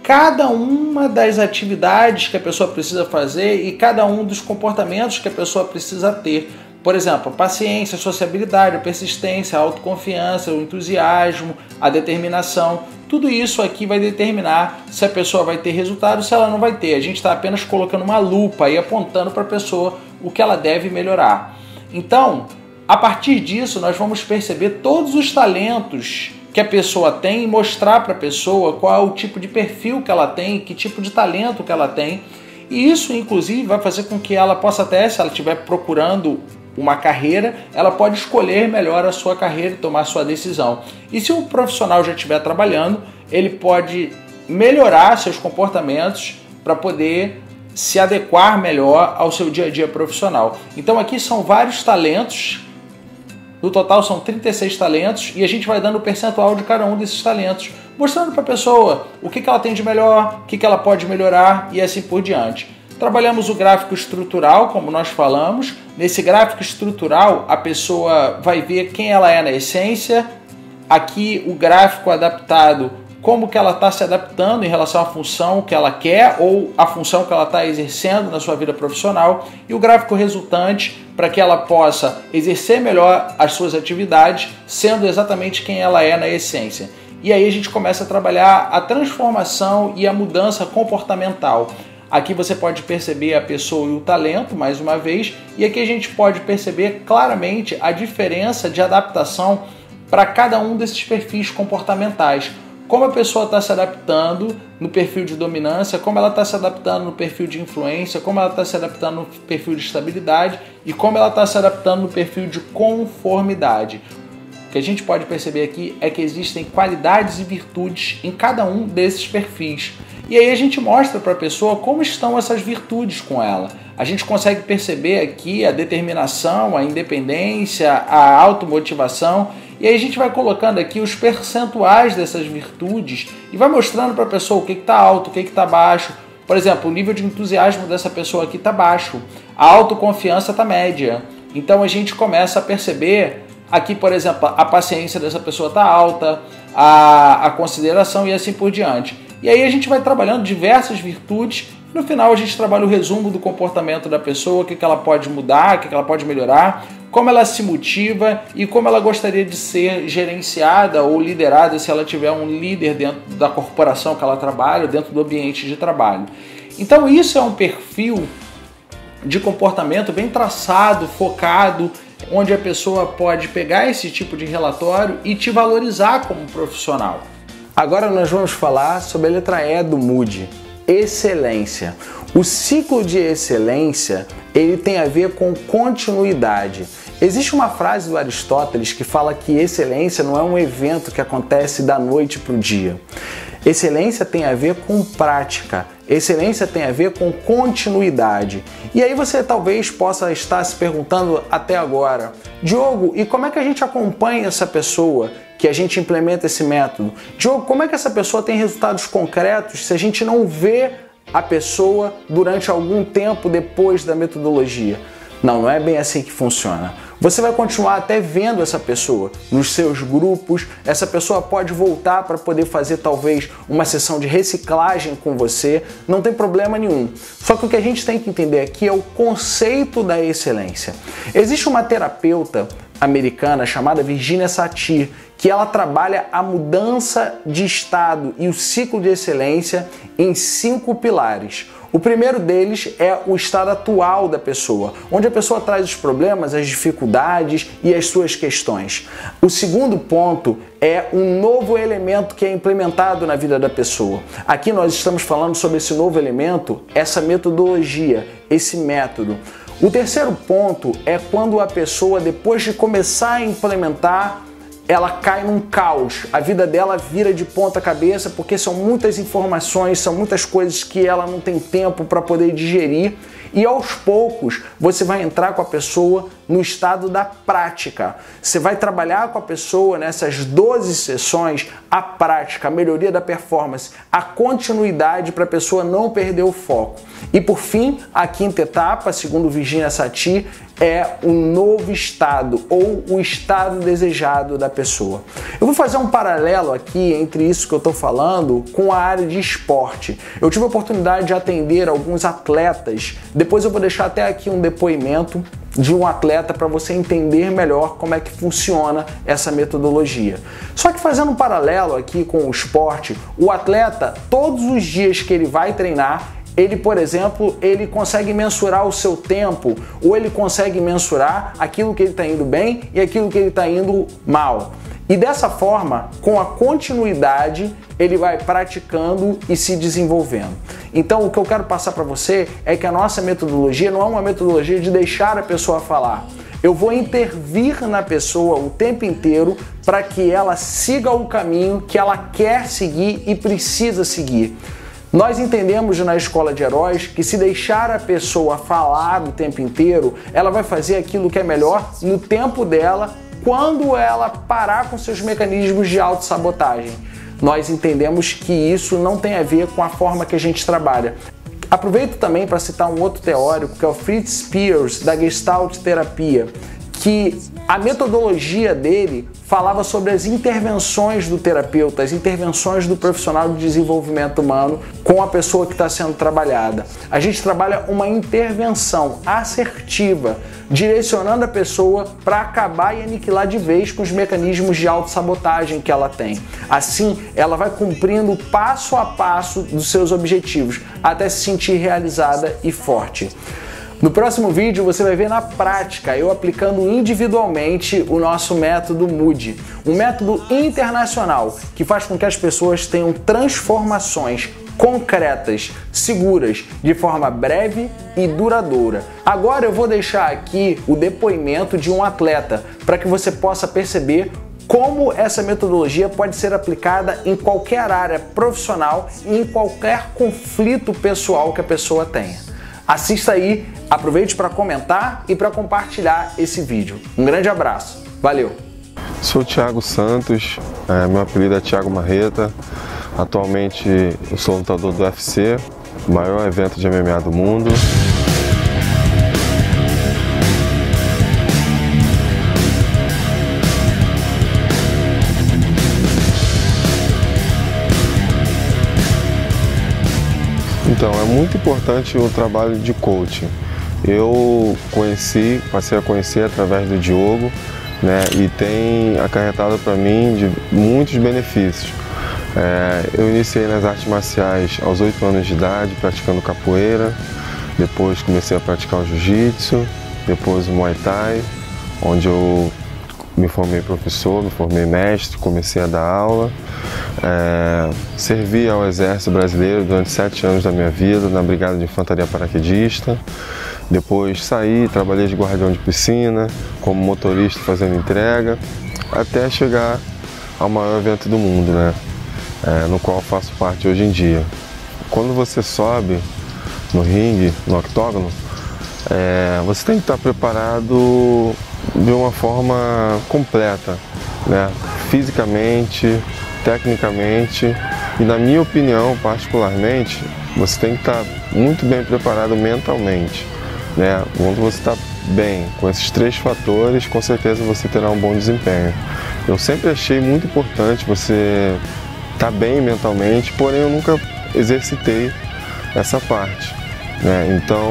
A: cada uma das atividades que a pessoa precisa fazer e cada um dos comportamentos que a pessoa precisa ter. Por exemplo, a paciência, a sociabilidade, a persistência, a autoconfiança, o entusiasmo, a determinação. Tudo isso aqui vai determinar se a pessoa vai ter resultado ou se ela não vai ter. A gente está apenas colocando uma lupa e apontando para a pessoa o que ela deve melhorar. Então, a partir disso, nós vamos perceber todos os talentos que a pessoa tem e mostrar para a pessoa qual é o tipo de perfil que ela tem, que tipo de talento que ela tem. E isso, inclusive, vai fazer com que ela possa até, se ela estiver procurando uma carreira, ela pode escolher melhor a sua carreira e tomar a sua decisão. E se o profissional já estiver trabalhando, ele pode melhorar seus comportamentos para poder se adequar melhor ao seu dia a dia profissional. Então aqui são vários talentos. No total são 36 talentos e a gente vai dando o percentual de cada um desses talentos, mostrando para a pessoa o que ela tem de melhor, o que ela pode melhorar e assim por diante. Trabalhamos o gráfico estrutural, como nós falamos. Nesse gráfico estrutural, a pessoa vai ver quem ela é na essência. Aqui o gráfico adaptado, como que ela está se adaptando em relação à função que ela quer ou à função que ela está exercendo na sua vida profissional. E o gráfico resultante, para que ela possa exercer melhor as suas atividades, sendo exatamente quem ela é na essência. E aí a gente começa a trabalhar a transformação e a mudança comportamental. Aqui você pode perceber a pessoa e o talento, mais uma vez, e aqui a gente pode perceber claramente a diferença de adaptação para cada um desses perfis comportamentais. Como a pessoa está se adaptando no perfil de dominância, como ela está se adaptando no perfil de influência, como ela está se adaptando no perfil de estabilidade e como ela está se adaptando no perfil de conformidade. O que a gente pode perceber aqui é que existem qualidades e virtudes em cada um desses perfis. E aí a gente mostra para a pessoa como estão essas virtudes com ela. A gente consegue perceber aqui a determinação, a independência, a automotivação. E aí a gente vai colocando aqui os percentuais dessas virtudes e vai mostrando para a pessoa o que está alto, o que está baixo. Por exemplo, o nível de entusiasmo dessa pessoa aqui está baixo. A autoconfiança está média. Então a gente começa a perceber aqui, por exemplo, a paciência dessa pessoa está alta, a consideração e assim por diante. E aí a gente vai trabalhando diversas virtudes. No final a gente trabalha o resumo do comportamento da pessoa, o que ela pode mudar, o que ela pode melhorar, como ela se motiva e como ela gostaria de ser gerenciada ou liderada se ela tiver um líder dentro da corporação que ela trabalha, dentro do ambiente de trabalho. Então isso é um perfil de comportamento bem traçado, focado, onde a pessoa pode pegar esse tipo de relatório e te valorizar como profissional.
E: Agora nós vamos falar sobre a letra E do Mood, excelência. O ciclo de excelência, ele tem a ver com continuidade. Existe uma frase do Aristóteles que fala que excelência não é um evento que acontece da noite para o dia. Excelência tem a ver com prática, excelência tem a ver com continuidade. E aí você talvez possa estar se perguntando até agora, Diogo, e como é que a gente acompanha essa pessoa que a gente implementa esse método? Diogo, como é que essa pessoa tem resultados concretos se a gente não vê a pessoa durante algum tempo depois da metodologia? Não é bem assim que funciona. Você vai continuar até vendo essa pessoa nos seus grupos, essa pessoa pode voltar para poder fazer talvez uma sessão de reciclagem com você, não tem problema nenhum. Só que o que a gente tem que entender aqui é o conceito da excelência. Existe uma terapeuta americana chamada Virginia Satir, que ela trabalha a mudança de estado e o ciclo de excelência em 5 pilares.
A: O primeiro deles é o estado atual da pessoa, onde a pessoa traz os problemas, as dificuldades e as suas questões. O segundo ponto é um novo elemento que é implementado na vida da pessoa. Aqui nós estamos falando sobre esse novo elemento, essa metodologia, esse método. O terceiro ponto é quando a pessoa, depois de começar a implementar, ela cai num caos, a vida dela vira de ponta cabeça porque são muitas informações, são muitas coisas que ela não tem tempo para poder digerir e aos poucos você vai entrar com a pessoa no estado da prática. Você vai trabalhar com a pessoa nessas 12 sessões a prática, a melhoria da performance, a continuidade para a pessoa não perder o foco. E por fim, a quinta etapa, segundo Virginia Satir, é o novo estado ou o estado desejado da pessoa. Eu vou fazer um paralelo aqui entre isso que eu estou falando com a área de esporte. Eu tive a oportunidade de atender alguns atletas, depois eu vou deixar até aqui um depoimento de um atleta para você entender melhor como é que funciona essa metodologia. Só que fazendo um paralelo aqui com o esporte, o atleta, todos os dias que ele vai treinar, ele, por exemplo, ele consegue mensurar o seu tempo ou ele consegue mensurar aquilo que ele está indo bem e aquilo que ele está indo mal. E dessa forma, com a continuidade, ele vai praticando e se desenvolvendo. Então, o que eu quero passar para você é que a nossa metodologia não é uma metodologia de deixar a pessoa falar. Eu vou intervir na pessoa o tempo inteiro para que ela siga o caminho que ela quer seguir e precisa seguir. Nós entendemos na Escola de Heróis que se deixar a pessoa falar o tempo inteiro, ela vai fazer aquilo que é melhor no tempo dela, quando ela parar com seus mecanismos de autossabotagem. Nós entendemos que isso não tem a ver com a forma que a gente trabalha. Aproveito também para citar um outro teórico, que é o Fritz Perls, da Gestalt Terapia, que a metodologia dele falava sobre as intervenções do terapeuta, as intervenções do profissional de desenvolvimento humano com a pessoa que está sendo trabalhada. A gente trabalha uma intervenção assertiva, direcionando a pessoa para acabar e aniquilar de vez com os mecanismos de autossabotagem que ela tem. Assim, ela vai cumprindo passo a passo dos seus objetivos, até se sentir realizada e forte. No próximo vídeo você vai ver na prática eu aplicando individualmente o nosso método Mood, um método internacional que faz com que as pessoas tenham transformações concretas, seguras, de forma breve e duradoura. Agora eu vou deixar aqui o depoimento de um atleta para que você possa perceber como essa metodologia pode ser aplicada em qualquer área profissional e em qualquer conflito pessoal que a pessoa tenha. Assista aí, aproveite para comentar e para compartilhar esse vídeo. Um grande abraço, valeu!
F: Sou Thiago Santos, meu apelido é Thiago Marreta. Atualmente eu sou lutador do UFC, o maior evento de MMA do mundo. Então, é muito importante o trabalho de coaching. Eu passei a conhecer através do Diogo, né, e tem acarretado para mim de muitos benefícios. Eu iniciei nas artes marciais aos 8 anos de idade, praticando capoeira, depois comecei a praticar o jiu-jitsu, depois o Muay Thai, onde eu me formei professor, me formei mestre, comecei a dar aula. Servi ao Exército Brasileiro durante 7 anos da minha vida, na Brigada de Infantaria Paraquedista. Depois saí, trabalhei de guardião de piscina, como motorista fazendo entrega, até chegar ao maior evento do mundo, né? No qual faço parte hoje em dia. Quando você sobe no ringue, no octógono, você tem que estar preparado de uma forma completa, né? Fisicamente, tecnicamente e, na minha opinião, particularmente, você tem que estar muito bem preparado mentalmente, né? Quando você está bem com esses 3 fatores, com certeza você terá um bom desempenho. Eu sempre achei muito importante você estar bem mentalmente, porém eu nunca exercitei essa parte, né? Então,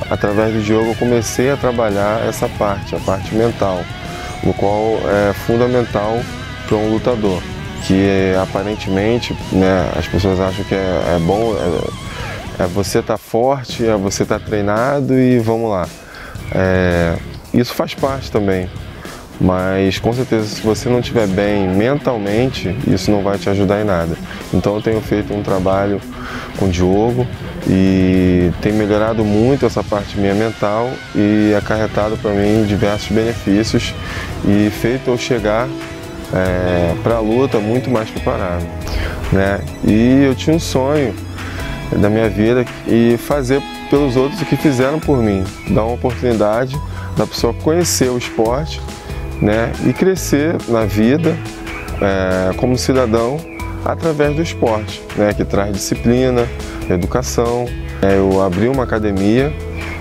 F: através do Diogo, eu comecei a trabalhar essa parte, a parte mental, o qual é fundamental para um lutador, que aparentemente, né, as pessoas acham que é bom É você estar forte, é você estar treinado e vamos lá. Isso faz parte também, mas com certeza se você não estiver bem mentalmente, isso não vai te ajudar em nada. Então eu tenho feito um trabalho com o Diogo e tem melhorado muito essa parte minha mental e acarretado para mim diversos benefícios e feito eu chegar para a luta muito mais preparado, né? E eu tinha um sonho da minha vida e fazer pelos outros o que fizeram por mim, dar uma oportunidade da pessoa conhecer o esporte, né, e crescer na vida como cidadão através do esporte, né, que traz disciplina, educação. Eu abri uma academia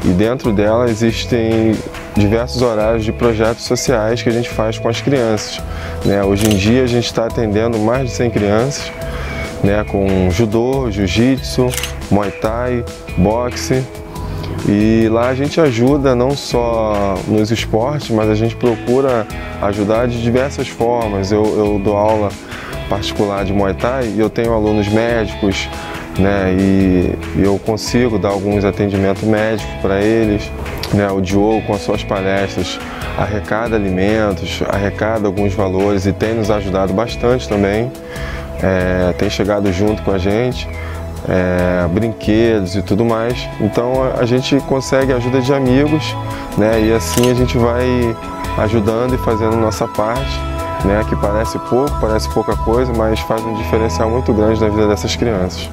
F: e dentro dela existem diversos horários de projetos sociais que a gente faz com as crianças, né. Hoje em dia a gente está atendendo mais de 100 crianças, né, com judô, jiu-jitsu, muay thai, boxe. E lá a gente ajuda não só nos esportes, mas a gente procura ajudar de diversas formas. Eu dou aula particular de Muay Thai e eu tenho alunos médicos, né, e eu consigo dar alguns atendimentos médicos para eles. Né, o Diogo, com as suas palestras, arrecada alimentos, arrecada alguns valores e tem nos ajudado bastante também. Tem chegado junto com a gente. Brinquedos e tudo mais, então a gente consegue a ajuda de amigos, né? E assim a gente vai ajudando e fazendo nossa parte, né? Que parece pouco, parece pouca coisa, mas faz um diferencial muito grande na vida dessas crianças.